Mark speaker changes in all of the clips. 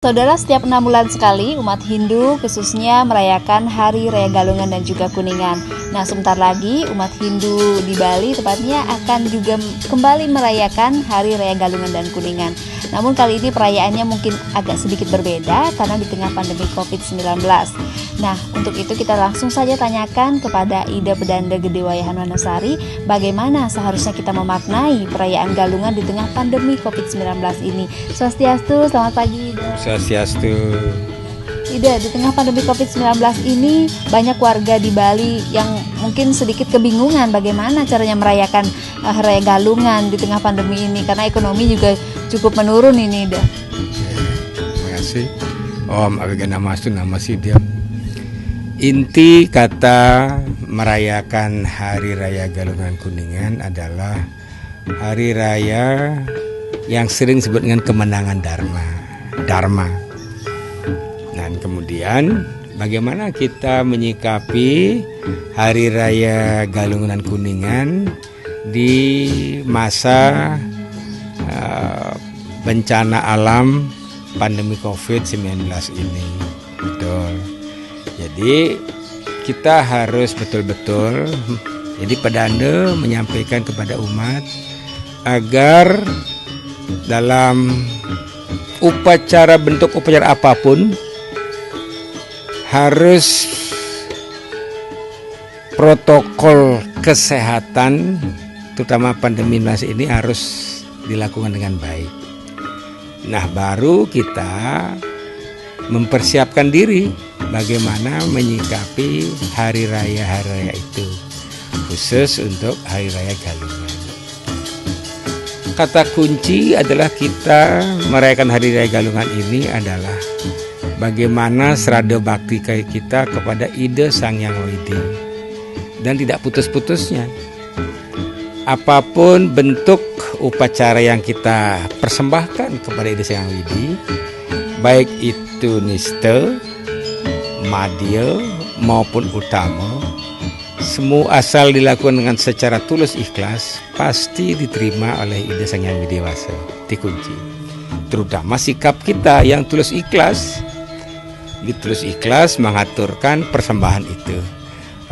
Speaker 1: Saudara, setiap 6 bulan sekali umat Hindu khususnya merayakan Hari Raya Galungan dan juga Kuningan. Nah, sebentar lagi umat Hindu di Bali tepatnya akan juga kembali merayakan Hari Raya Galungan dan Kuningan. Namun kali ini perayaannya mungkin agak sedikit berbeda karena di tengah pandemi COVID-19. Nah, untuk itu kita langsung saja tanyakan kepada Ida Pedanda Gedewayahan Wanasari bagaimana seharusnya kita memaknai perayaan Galungan di tengah pandemi COVID-19 ini. Swastiastu, selamat pagi Ida.
Speaker 2: Swastiastu.
Speaker 1: Ida, di tengah pandemi COVID-19 ini banyak warga di Bali yang mungkin sedikit kebingungan bagaimana caranya merayakan Raya Galungan di tengah pandemi ini karena ekonomi juga cukup menurun ini, Ida.
Speaker 2: Terima kasih. Om Abigana Mastu nama dia. Inti kata merayakan Hari Raya Galungan Kuningan adalah hari raya yang sering disebut dengan kemenangan Dharma. Dan kemudian bagaimana kita menyikapi Hari Raya Galungan Kuningan di masa bencana alam pandemi COVID-19 ini. Betul. Jadi kita harus betul-betul, jadi Pedanda menyampaikan kepada umat agar dalam bentuk upacara apapun harus protokol kesehatan terutama pandemi ini harus dilakukan dengan baik. Nah, baru kita mempersiapkan diri bagaimana menyikapi hari raya itu, khusus untuk Hari Raya Galungan. Kata kunci adalah kita merayakan Hari Raya Galungan ini adalah bagaimana serada bakti kita kepada Ida Sang Hyang Widi dan tidak putus-putusnya. Apapun bentuk upacara yang kita persembahkan kepada Ida Sang Hyang Widi, baik itu nista, madya maupun utama, semua asal dilakukan dengan secara tulus ikhlas pasti diterima oleh Ida Sang Hyang Widewasa. Itu kunci. Terutama sikap kita yang tulus ikhlas mengaturkan persembahan itu.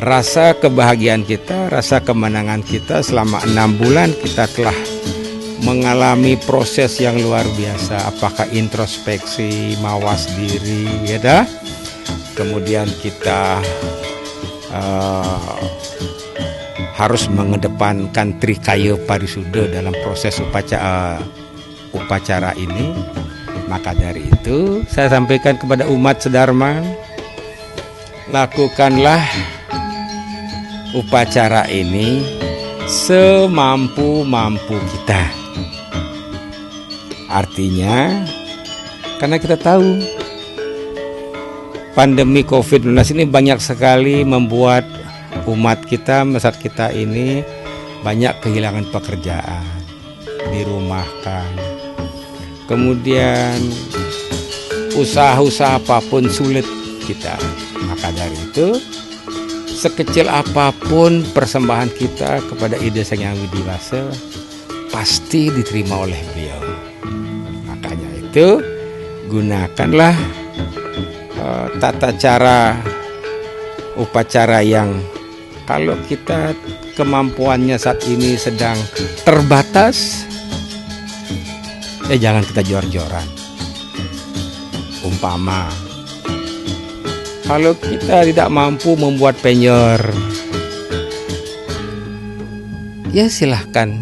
Speaker 2: Rasa kebahagiaan kita, rasa kemenangan kita selama 6 bulan kita telah mengalami proses yang luar biasa. Apakah introspeksi, mawas diri, ya dah. Kemudian kita harus mengedepankan trikaya parisuda dalam proses upacara ini. Maka dari itu saya sampaikan kepada umat sedharma, lakukanlah upacara ini semampu-mampu kita. Artinya karena kita tahu pandemi COVID-19 ini banyak sekali membuat umat kita, masyarakat kita ini banyak kehilangan pekerjaan, dirumahkan. Kemudian usaha-usaha apapun sulit kita. Maka dari itu, sekecil apapun persembahan kita kepada Ida Sang Hyang Widewasa pasti diterima oleh beliau. Makanya itu, gunakanlah tata cara upacara yang kalau kita kemampuannya saat ini sedang terbatas, jangan kita jor-joran. Umpama kalau kita tidak mampu membuat penyor, ya silahkan,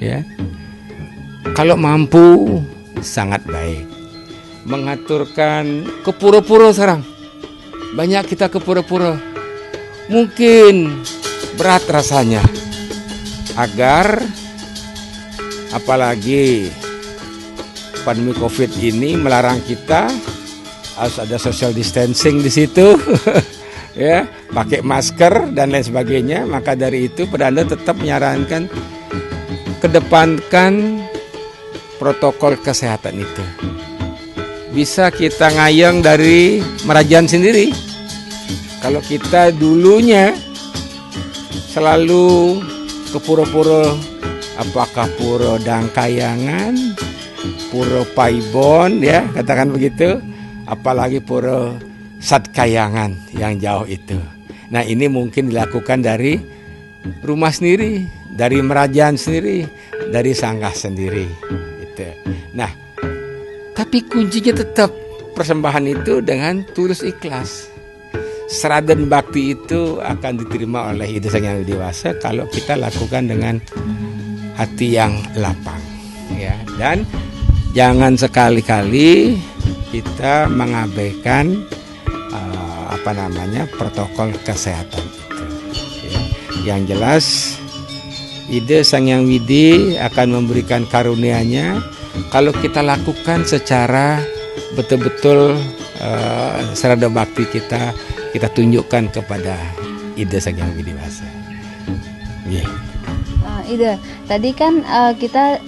Speaker 2: ya. Kalau mampu sangat baik. Mengaturkan ke pura-pura sekarang. Banyak kita ke pura-pura. Mungkin berat rasanya. Agar apalagi pandemi COVID ini melarang kita harus ada social distancing di situ. Ya, pakai masker dan lain sebagainya. Maka dari itu Pedanda tetap menyarankan kedepankan protokol kesehatan itu. Bisa kita ngayang dari Merajan sendiri. Kalau kita dulunya selalu ke pura-pura, apakah pura Dangkayangan Pura Paibon ya, katakan begitu, apalagi Pura Satkayangan yang jauh itu. Nah, ini mungkin dilakukan dari rumah sendiri, dari merajaan sendiri, dari sanggah sendiri gitu. Nah, tapi kuncinya tetap persembahan itu dengan tulus ikhlas. Seradan bakti itu akan diterima oleh Ida Sang Hyang Widi Wasa kalau kita lakukan dengan hati yang lapang, ya. Dan jangan sekali-kali kita mengabaikan protokol kesehatan itu. Ya. Yang jelas Ida Sang Hyang Widi akan memberikan karunia-Nya kalau kita lakukan secara betul-betul serada bakti kita tunjukkan kepada Ida Sang Hyang Widi Wasa. Yeah.
Speaker 1: Ida, tadi kan kita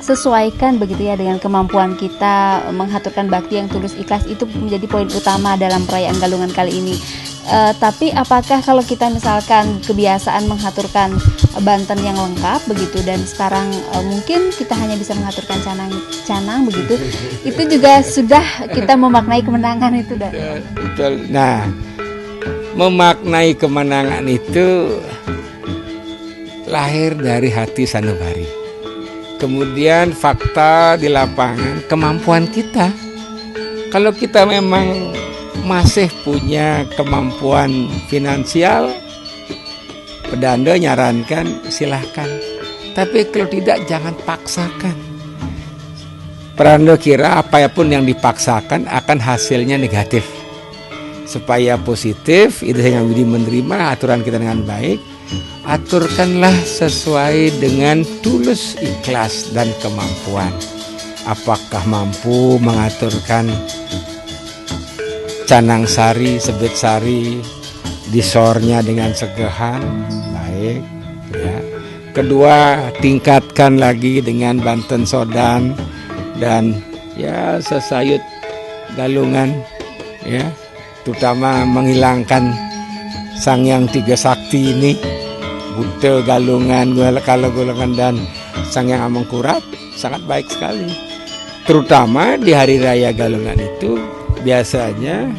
Speaker 1: sesuaikan begitu ya dengan kemampuan kita menghaturkan bakti yang tulus ikhlas, itu menjadi poin utama dalam perayaan Galungan kali ini. Tapi apakah kalau kita misalkan kebiasaan menghaturkan Banten yang lengkap begitu, dan sekarang mungkin kita hanya bisa menghaturkan canang begitu, itu juga sudah kita memaknai kemenangan itu, dah.
Speaker 2: Betul. Nah, memaknai kemenangan itu lahir dari hati sanubari. Kemudian fakta di lapangan, kemampuan kita. Kalau kita memang masih punya kemampuan finansial, Pedanda nyarankan silahkan. Tapi kalau tidak, jangan paksakan. Pedanda kira apapun yang dipaksakan akan hasilnya negatif. Supaya positif, Ida Sang Hyang Widi menerima aturan kita dengan baik, aturkanlah sesuai dengan tulus ikhlas dan kemampuan. Apakah mampu mengaturkan canang sari, sebet sari, disornya dengan segehan, baik ya. Kedua, tingkatkan lagi dengan Banten Sodan dan ya sesayut galungan ya, terutama menghilangkan Sang Yang Tiga Sakti ini, Buta Galungan, Kala Golongan dan Sang Yang Amangkurat, sangat baik sekali. Terutama di hari raya Galungan itu biasanya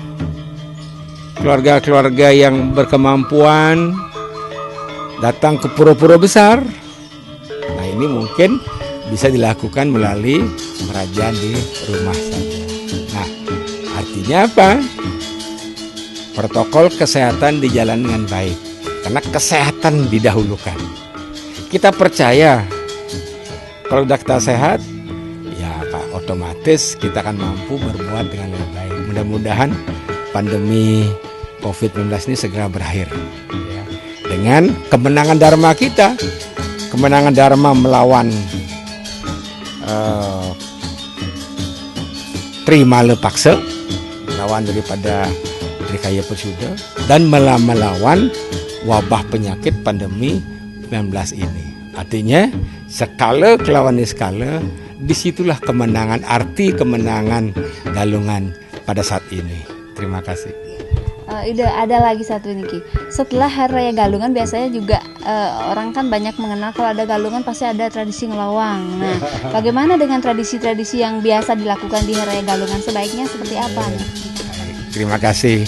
Speaker 2: keluarga-keluarga yang berkemampuan datang ke pura-pura besar. Nah, ini mungkin bisa dilakukan melalui merajaan di rumah saja. Nah, artinya apa? Protokol kesehatan dijalankan dengan baik, karena kesehatan didahulukan. Kita percaya kalau sudah kita sehat, ya otomatis kita akan mampu berbuat dengan lebih baik. Mudah-mudahan pandemi COVID-19 ini segera berakhir ya, dengan kemenangan Dharma kita, kemenangan Dharma melawan Trimala Paksa, melawan daripada Trikaya Persuda, dan melawan wabah penyakit pandemi 19 ini. Artinya skala kelawan skala, disitulah kemenangan, arti kemenangan Galungan pada saat ini. Terima kasih.
Speaker 1: Ada lagi satu ini, Ki. Setelah Hari Raya Galungan biasanya juga orang kan banyak mengenal kalau ada Galungan pasti ada tradisi ngelawang. Nah, bagaimana dengan tradisi-tradisi yang biasa dilakukan di Hari Raya Galungan, sebaiknya seperti apa nih?
Speaker 2: Terima kasih.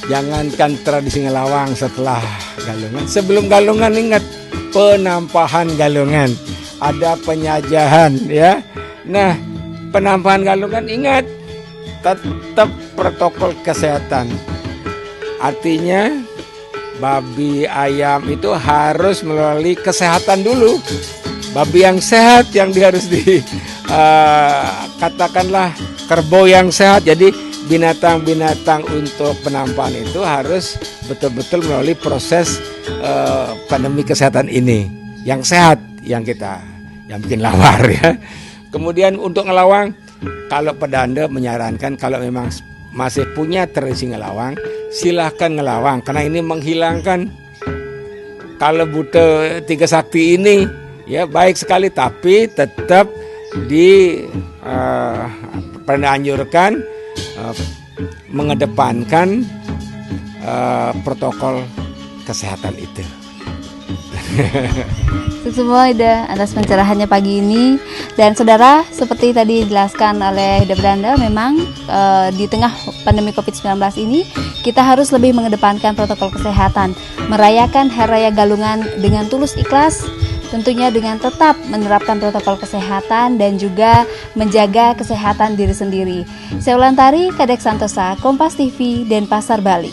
Speaker 2: Jangankan tradisi ngelawang setelah Galungan, sebelum Galungan ingat penampahan Galungan, ada penyajahan ya. Nah, penampahan Galungan ingat tetap protokol kesehatan. Artinya babi ayam itu harus melalui kesehatan dulu. Babi yang sehat yang harus katakanlah kerbau yang sehat. Jadi binatang-binatang untuk penampahan itu harus betul-betul melalui proses pandemi kesehatan ini. Yang sehat yang bikin lawar ya. Kemudian untuk ngelawang, kalau Pedanda menyarankan kalau memang masih punya tradisi ngelawang, silahkan ngelawang, karena ini menghilangkan kalau Buta Tiga Sakti ini ya baik sekali, tapi tetap anjurkan mengedepankan protokol kesehatan itu.
Speaker 1: Untuk semua Ida atas pencerahannya pagi ini. Dan saudara, seperti tadi dijelaskan oleh Ida Beranda, memang di tengah pandemi COVID-19 ini kita harus lebih mengedepankan protokol kesehatan, merayakan Hari Raya Galungan dengan tulus ikhlas, tentunya dengan tetap menerapkan protokol kesehatan dan juga menjaga kesehatan diri sendiri. Saya Ulantari, Kadek Santosa, Kompas TV, Denpasar, Bali.